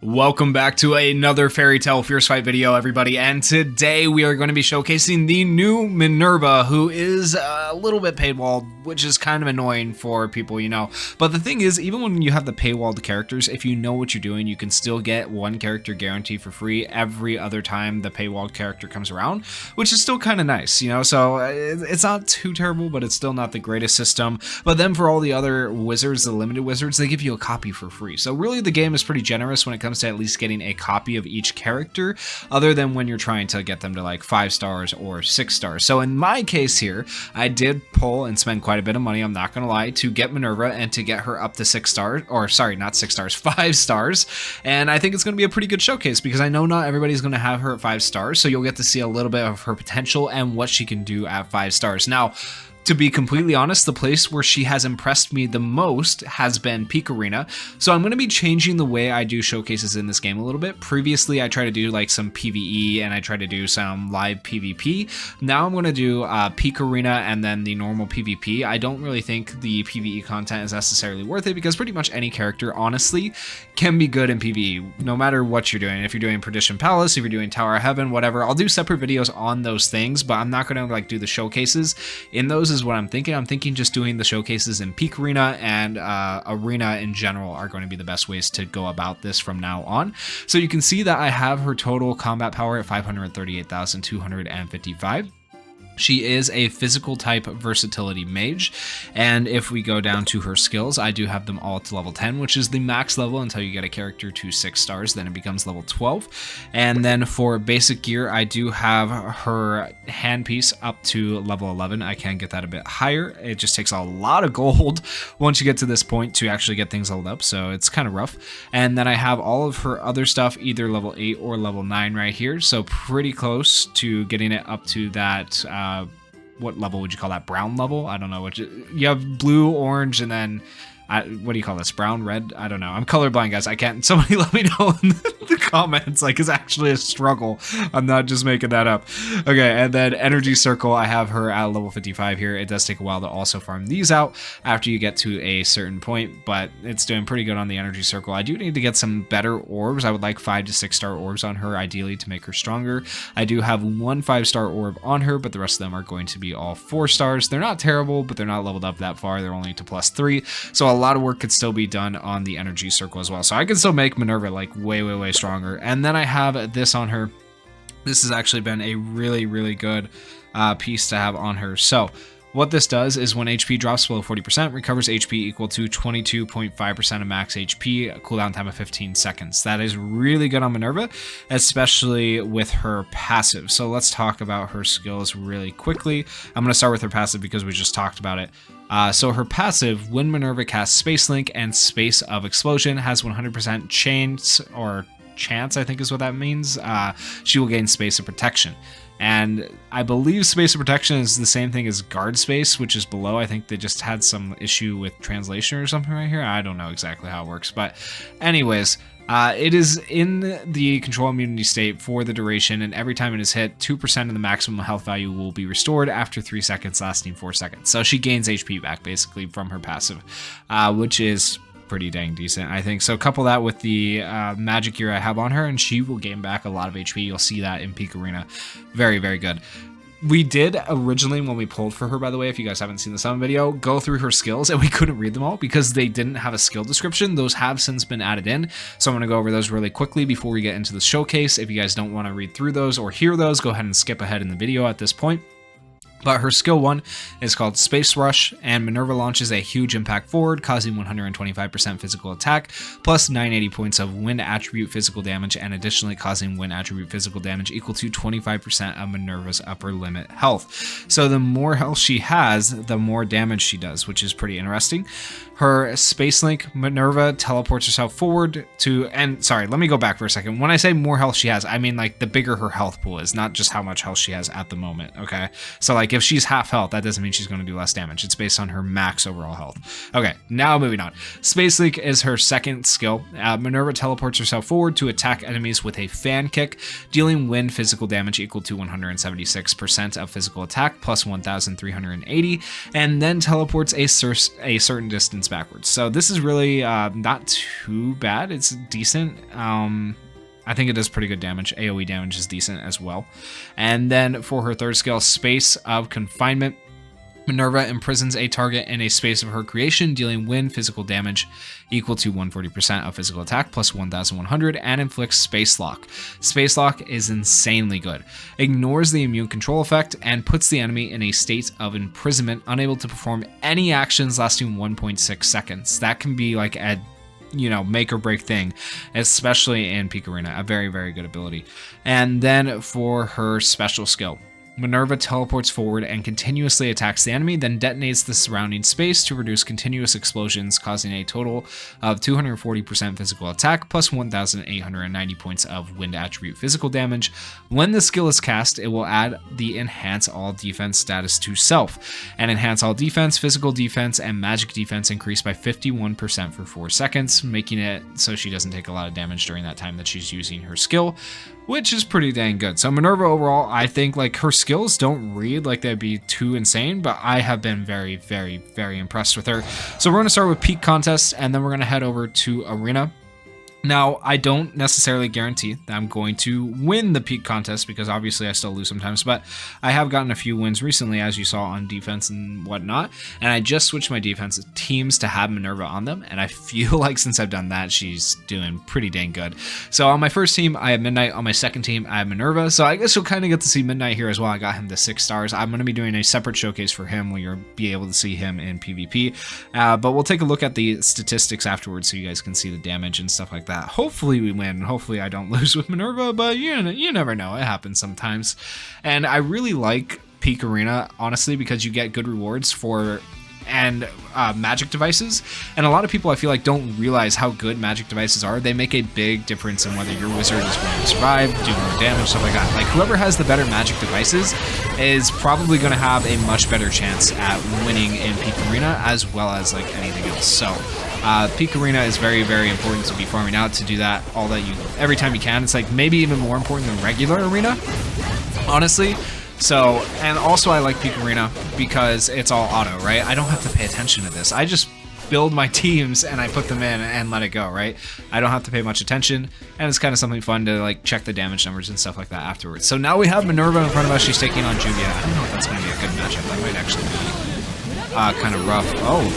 Welcome back to another Fairy Tale Fierce Fight video, everybody, and today we are going to be showcasing the new Minerva, who is a little bit paywalled, which is kind of annoying for people, you know. But the thing is, even when you have the paywalled characters, if you know what you're doing, you can still get one character guaranteed for free every other time the paywalled character comes around, which is still kind of nice, you know. So it's not too terrible, but it's still not the greatest system. But then for all the other wizards, the limited wizards, they give you a copy for free. So really the game is pretty generous when it comes to at least getting a copy of each character, other than when you're trying to get them to like 5 stars or 6 stars. So in my case here, I did pull and spend quite a bit of money, I'm not gonna lie, to get Minerva and to get her up to 6 stars, or sorry, not 6 stars, 5 stars. And I think it's gonna be a pretty good showcase because I know not everybody's gonna have her at 5 stars, so you'll get to see a little bit of her potential and what she can do at 5 stars. Now, to be completely honest, the place where she has impressed me the most has been Peak Arena. So I'm going to be changing the way I do showcases in this game a little bit. Previously, I tried to do like some PvE and I tried to do some live PvP. Now I'm going to do Peak Arena and then the normal PvP. I don't really think the PvE content is necessarily worth it because pretty much any character, honestly, can be good in PvE, no matter what you're doing. If you're doing Perdition Palace, if you're doing Tower of Heaven, whatever, I'll do separate videos on those things, but I'm not going to like do the showcases in those. Is what I'm thinking. I'm thinking just doing the showcases in Peak Arena and Arena in general are going to be the best ways to go about this from now on. So you can see that I have her total combat power at 538,255. She is a physical type versatility mage, and if we go down to her skills, I do have them all to level 10, which is the max level until you get a character to 6 stars, then it becomes level 12. And then for basic gear, I do have her handpiece up to level 11. I can get that a bit higher. It just takes a lot of gold once you get to this point to actually get things leveled up, so it's kind of rough. And then I have all of her other stuff either level 8 or level 9 right here, so pretty close to getting it up to that what level would you call that? Brown level? I don't know. You have blue, orange, and then what do you call this? Brown, red? I don't know. I'm colorblind, guys. I can't. Somebody let me know in the comments. Like, it's actually a struggle. I'm not just making that up. Okay, and then Energy Circle, I have her at level 55 here. It does take a while to also farm these out after you get to a certain point, but it's doing pretty good on the Energy Circle. I do need to get some better orbs. I would like 5 to 6 star orbs on her, ideally, to make her stronger. I do have 1 5-star orb on her, but the rest of them are going to be all 4 stars. They're not terrible, but they're not leveled up that far. They're only to +3, so a lot of work could still be done on the Energy Circle as well. So I can still make Minerva like way stronger. And then I have this on her. This has actually been a really good piece to have on her. So what this does is when HP drops below 40%, recovers HP equal to 22.5% of max HP, a cooldown time of 15 seconds. That is really good on Minerva, especially with her passive. So let's talk about her skills really quickly. I'm going to start with her passive because we just talked about it. So her passive, when Minerva casts Space Link and Space of Explosion, has 100% chance, I think is what that means. She will gain Space of Protection. And I believe Space of Protection is the same thing as Guard Space, which is below. I think they just had some issue with translation or something right here. I don't know exactly how it works. But anyways, it is in the control immunity state for the duration, and every time it is hit, 2% of the maximum health value will be restored after 3 seconds, lasting 4 seconds. So she gains HP back, basically, from her passive, which is pretty dang decent, I think. So couple that with the magic gear I have on her, and she will gain back a lot of HP. You'll see that in Peak Arena. Very good. We did originally, when we pulled for her, by the way, if you guys haven't seen the summon video, go through her skills, and we couldn't read them all because they didn't have a skill description. Those have since been added in, so I'm going to go over those really quickly before we get into the showcase. If you guys don't want to read through those or hear those, go ahead and skip ahead in the video at this point. But her skill 1 is called Space Rush, and Minerva launches a huge impact forward, causing 125% physical attack, plus 980 points of wind attribute physical damage, and additionally causing wind attribute physical damage equal to 25% of Minerva's upper limit health. So the more health she has, the more damage she does, which is pretty interesting. Her Space Link, Minerva teleports herself forward to, and sorry, let me go back for a second. When I say more health she has, I mean like the bigger her health pool is, not just how much health she has at the moment, okay? So like Like if she's half health, that doesn't mean she's going to do less damage. It's based on her max overall health. Okay, now moving on. Space Leak is her second skill. Minerva teleports herself forward to attack enemies with a fan kick, dealing wind physical damage equal to 176% of physical attack plus 1,380, and then teleports a certain distance backwards. So this is really not too bad. It's decent. I think it does pretty good damage. AoE damage is decent as well. And then for her third skill, Space of Confinement, Minerva imprisons a target in a space of her creation, dealing wind physical damage equal to 140% of physical attack plus 1,100, and inflicts Space Lock. Space Lock is insanely good. Ignores the immune control effect and puts the enemy in a state of imprisonment, unable to perform any actions lasting 1.6 seconds. That can be like a make or break thing, especially in Peak Arena. A very, very good ability. And then for her special skill, Minerva teleports forward and continuously attacks the enemy, then detonates the surrounding space to produce continuous explosions, causing a total of 240% physical attack plus 1,890 points of wind attribute physical damage. When the skill is cast, it will add the Enhance All Defense status to self, and Enhance All Defense, Physical Defense, and Magic Defense increase by 51% for 4 seconds, making it so she doesn't take a lot of damage during that time that she's using her skill, which is pretty dang good. So Minerva overall, I think like her skills don't read like they'd be too insane, but I have been very, very, very impressed with her. So we're going to start with Peak Contest, and then we're going to head over to Arena. Now, I don't necessarily guarantee that I'm going to win the Peak Contest because obviously I still lose sometimes, but I have gotten a few wins recently, as you saw on defense and whatnot, and I just switched my defense teams to have Minerva on them, and I feel like since I've done that, she's doing pretty dang good. So on my first team, I have Midnight. On my second team, I have Minerva, so I guess you'll kind of get to see Midnight here as well. I got him to 6 stars. I'm going to be doing a separate showcase for him where you'll be able to see him in PvP, but we'll take a look at the statistics afterwards so you guys can see the damage and stuff like that. Hopefully we win. Hopefully I don't lose with Minerva, but you never know. It happens sometimes. And I really like Peak Arena, honestly, because you get good rewards for magic devices, and a lot of people I feel like don't realize how good magic devices are. They make a big difference in whether your wizard is going to survive, do more damage, stuff like that. Like whoever has the better magic devices is probably going to have a much better chance at winning in Peak Arena as well as like anything else. So Peak Arena is very, very important to be farming out, to do that every time you can. It's like maybe even more important than regular Arena, honestly. So, and also I like Peak Arena because it's all auto, right? I don't have to pay attention to this. I just build my teams and I put them in and let it go, right? I don't have to pay much attention, and it's kind of something fun to like check the damage numbers and stuff like that afterwards. So now we have Minerva in front of us. She's taking on Juvia. I don't know if that's going to be a good matchup. That might actually be kind of rough. Oh,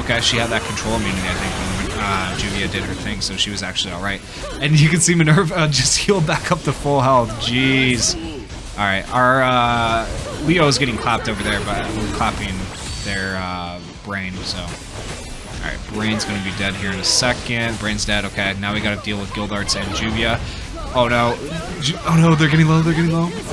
okay. She had that control immunity, I think, when Juvia did her thing, so she was actually all right. And you can see Minerva just healed back up to full health. Jeez. All right, our Leo is getting clapped over there, but we're clapping their Brain, so. All right, Brain's gonna be dead here in a second. Brain's dead, okay. Now we gotta deal with Guildarts and Juvia. Oh no, oh no, they're getting low,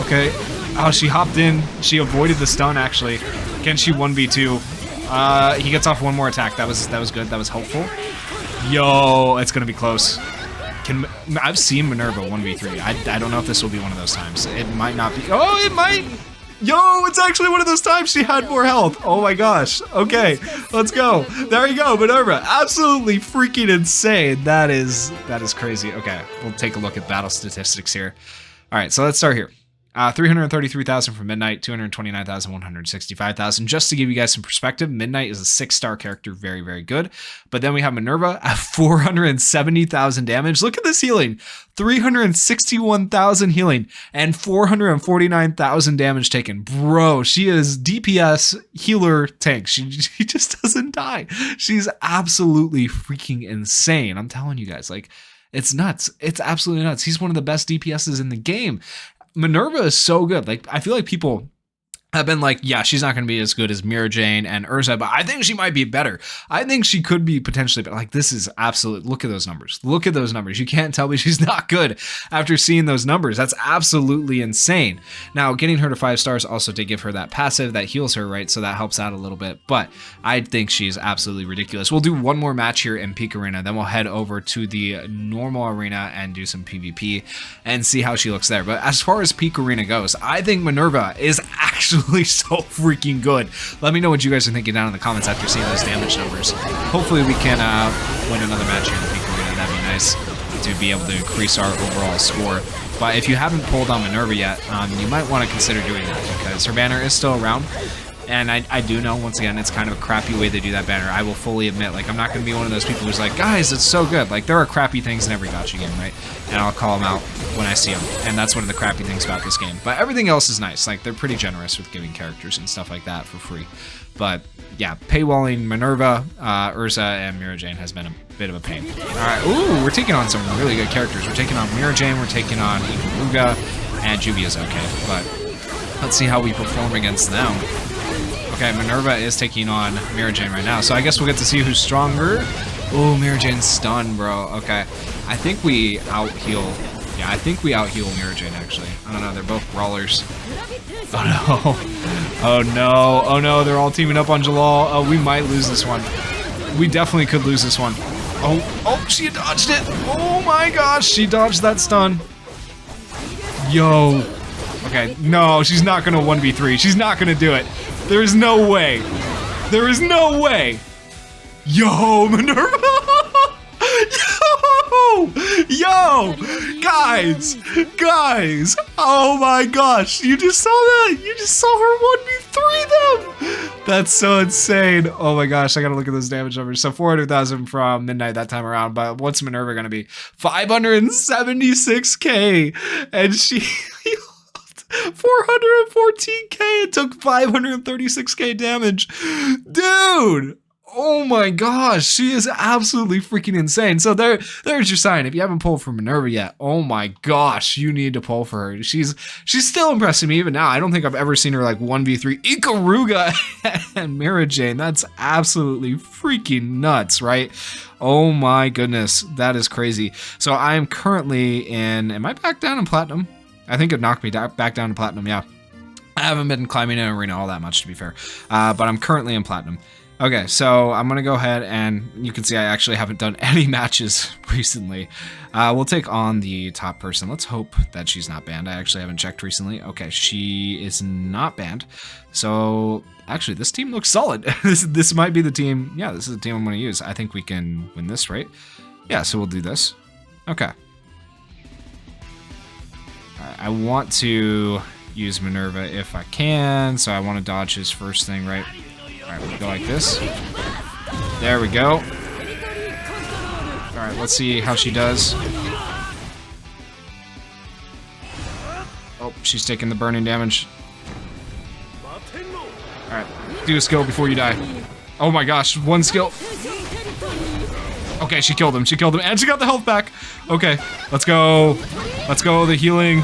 Okay, oh, she hopped in. She avoided the stun, actually. Can she 1v2? He gets off one more attack. That was good, that was helpful. Yo, it's gonna be close. I've seen Minerva 1v3. I don't know if this will be one of those times. It might not be. Oh, it might. Yo, it's actually one of those times she had more health. Oh my gosh. Okay, let's go. There you go, Minerva. Absolutely freaking insane. That is crazy. Okay, we'll take a look at battle statistics here. All right, so let's start here. 333,000 for Midnight, 229,000, 165,000. Just to give you guys some perspective, Midnight is a 6-star character, very, very good. But then we have Minerva at 470,000 damage. Look at this healing, 361,000 healing and 449,000 damage taken. Bro, she is DPS healer tank. She just doesn't die. She's absolutely freaking insane. I'm telling you guys, like, it's nuts. It's absolutely nuts. He's one of the best DPSs in the game. Minerva is so good. Like, I feel like people have been like, yeah, she's not going to be as good as Mira Jane and Urza, but I think she might be better. I think she could be potentially better. Like, this is absolute. Look at those numbers. Look at those numbers. You can't tell me she's not good after seeing those numbers. That's absolutely insane. Now, getting her to 5 stars also did give her that passive that heals her, right? So that helps out a little bit, but I think she's absolutely ridiculous. We'll do one more match here in Peak Arena, then we'll head over to the normal arena and do some PvP and see how she looks there. But as far as Peak Arena goes, I think Minerva is actually absolutely so freaking good. Let me know what you guys are thinking down in the comments after seeing those damage numbers. Hopefully we can win another match here in the Peak Arena. That'd be nice to be able to increase our overall score. But if you haven't pulled on Minerva yet, you might want to consider doing that because her banner is still around. And I do know, once again, it's kind of a crappy way they do that banner. I will fully admit, like, I'm not going to be one of those people who's like, guys, it's so good. Like, there are crappy things in every gacha game, right? And I'll call them out when I see them. And that's one of the crappy things about this game. But everything else is nice. Like, they're pretty generous with giving characters and stuff like that for free. But, yeah, paywalling Minerva, Urza, and Mira Jane has been a bit of a pain. Alright, ooh, we're taking on some really good characters. We're taking on Mira Jane, we're taking on Ikaruga, and Juvia's okay. But let's see how we perform against them. Okay, Minerva is taking on Mira Jane right now, so I guess we'll get to see who's stronger. Oh, Mira Jane's stunned, bro. Okay, I think we out-heal. Yeah, I think we out-heal Mira Jane, actually. I don't know, they're both brawlers. Oh, no. Oh, no. Oh, no, they're all teaming up on Jalal. Oh, we might lose this one. We definitely could lose this one. Oh, she dodged it. Oh, my gosh, she dodged that stun. Yo. Okay, no, she's not going to 1v3. She's not going to do it. There's no way. There is no way. Yo, Minerva. Yo, guys. Oh my gosh, you just saw that. You just saw her 1v3 them. That's so insane. Oh my gosh, I gotta look at those damage numbers. So 400,000 from Midnight that time around, but what's Minerva gonna be? 576k, and she 414k and took 536k damage. Dude! Oh my gosh, she is absolutely freaking insane. So there's your sign. If you haven't pulled for Minerva yet, oh my gosh, you need to pull for her. She's still impressing me even now. I don't think I've ever seen her like 1v3 Ikaruga and Mira Jane. That's absolutely freaking nuts, right? Oh my goodness, that is crazy. So I am currently in, am I back down in Platinum? I think it knocked me back down to Platinum, yeah. I haven't been climbing in Arena all that much, to be fair. But I'm currently in Platinum. Okay, so I'm going to go ahead and you can see I actually haven't done any matches recently. We'll take on the top person. Let's hope that she's not banned. I actually haven't checked recently. Okay, she is not banned. So actually, this team looks solid. This might be the team. Yeah, this is the team I'm going to use. I think we can win this, right? Yeah, so we'll do this. Okay. Alright, I want to use Minerva if I can. So I want to dodge his first thing, right? Alright, we go like this. There we go. Alright, let's see how she does. Oh, she's taking the burning damage. Alright, do a skill before you die. Oh my gosh, one skill. Okay, she killed him, and she got the health back. Okay, let's go. Let's go, the healing.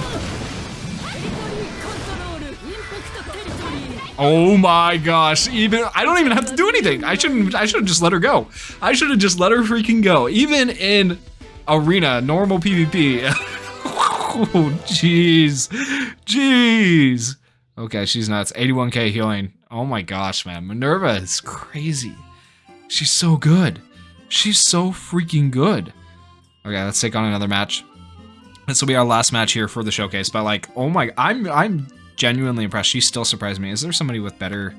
Oh my gosh, I don't even have to do anything. I should have just let her go. I should have just let her freaking go. Even in Arena, normal PvP. Oh, jeez. Jeez. Okay, she's nuts. 81k healing. Oh my gosh, man. Minerva is crazy. She's so good. She's so freaking good. Okay, let's take on another match. This will be our last match here for the showcase, but like, oh my, I'm genuinely impressed. She still surprised me. Is there somebody with better?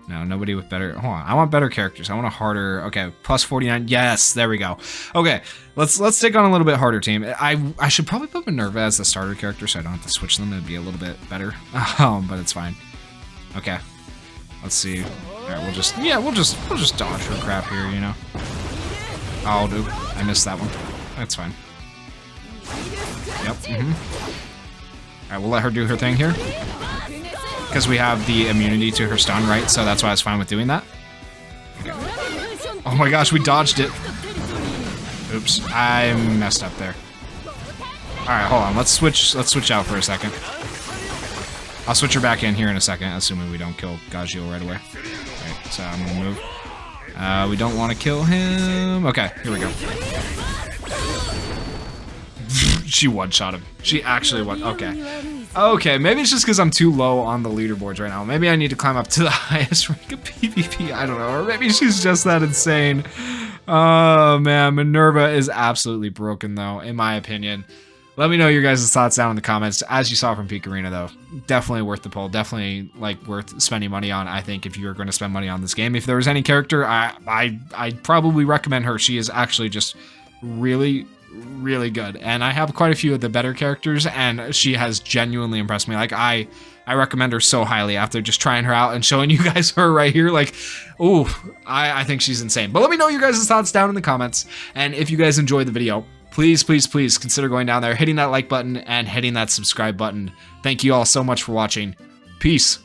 No, nobody with better. Hold on, I want better characters. I want a harder. Okay, plus 49. Yes, there we go. Okay, let's take on a little bit harder team. I should probably put Minerva as the starter character so I don't have to switch them. It'd be a little bit better. But it's fine. Okay, let's see. All right, we'll just dodge her crap here, you know. Oh, dude, I missed that one. That's fine. Yep. Alright, we'll let her do her thing here. Because we have the immunity to her stun, right? So that's why I was fine with doing that. Okay. Oh my gosh, we dodged it. Oops, I messed up there. Alright, hold on. Let's switch out for a second. I'll switch her back in here in a second, assuming we don't kill Gajil right away. Alright, so I'm gonna move. We don't want to kill him. Okay, here we go. She one-shot him. She actually won. Okay. Okay, maybe it's just because I'm too low on the leaderboards right now. Maybe I need to climb up to the highest rank of PvP. I don't know. Or maybe she's just that insane. Oh, man. Minerva is absolutely broken, though, in my opinion. Let me know your guys' thoughts down in the comments. As you saw from Peak Arena, though, definitely worth the pull. Definitely like worth spending money on. I think if you're going to spend money on this game, if there was any character, I'd probably recommend her. She is actually just really good, and I have quite a few of the better characters, and she has genuinely impressed me. Like I recommend her so highly after just trying her out and showing you guys her right here. Like, ooh, I think she's insane. But let me know your guys' thoughts down in the comments, and if you guys enjoyed the video, please consider going down there, hitting that like button and hitting that subscribe button. Thank you all so much for watching. Peace.